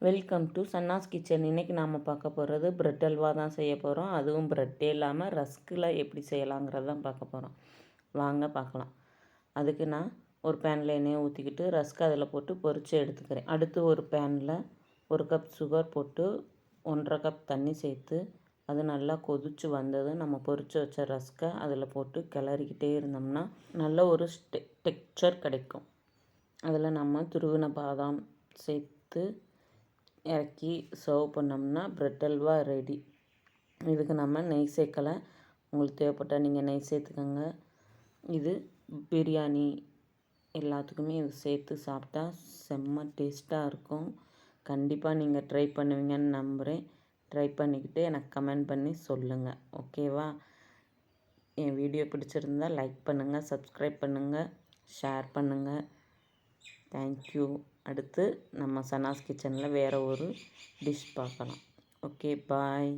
Welcome to சன்னாஸ் kitchen. இன்றைக்கி நாம் பார்க்க போகிறது பிரெட் அல்வா தான் செய்ய போகிறோம். அதுவும் பிரெட்டே இல்லாமல் ரஸ்கில் எப்படி செய்யலாங்கிறது தான் பார்க்க போகிறோம். வாங்க பார்க்கலாம். அதுக்கு நான் ஒரு பேனில் எண்ணெயை ஊற்றிக்கிட்டு ரஸ்க் அதில் போட்டு பொரித்து எடுத்துக்கிறேன். அடுத்து ஒரு பேனில் 1 கப் சுகர் போட்டு 1.5 கப் தண்ணி சேர்த்து அது நல்லா கொதித்து வந்ததும் நம்ம பொரித்து வச்ச ரஸ்கை அதில் போட்டு கிளறிக்கிட்டே இருந்தோம்னா நல்ல ஒரு டெக்ஸ்சர் கிடைக்கும். அதில் நம்ம துருவின பாதாம் சேர்த்து இறக்கி சர்வ் பண்ணோம்னா பிரெட் அல்வா ரெடி. இதுக்கு நம்ம நெய் சேர்க்கலை. உங்களுக்கு தேவைப்பட்டால் நீங்கள் நெய் சேர்த்துக்கோங்க. இது பிரியாணி எல்லாத்துக்குமே இது சேர்த்து சாப்பிட்டா செம்ம டேஸ்ட்டாக இருக்கும். கண்டிப்பாக நீங்கள் ட்ரை பண்ணுவீங்கன்னு நம்புகிறேன். ட்ரை பண்ணிக்கிட்டு எனக்கு கமெண்ட் பண்ணி சொல்லுங்கள். ஓகேவா? என் வீடியோ பிடிச்சிருந்தால் லைக் பண்ணுங்கள், சப்ஸ்கிரைப் பண்ணுங்கள், ஷேர் பண்ணுங்கள். தேங்க்யூ. அடுத்து நம்ம சன்னாஸ் கிச்சனில் வேறு ஒரு டிஷ் பார்க்கலாம். ஓகே, பாய்.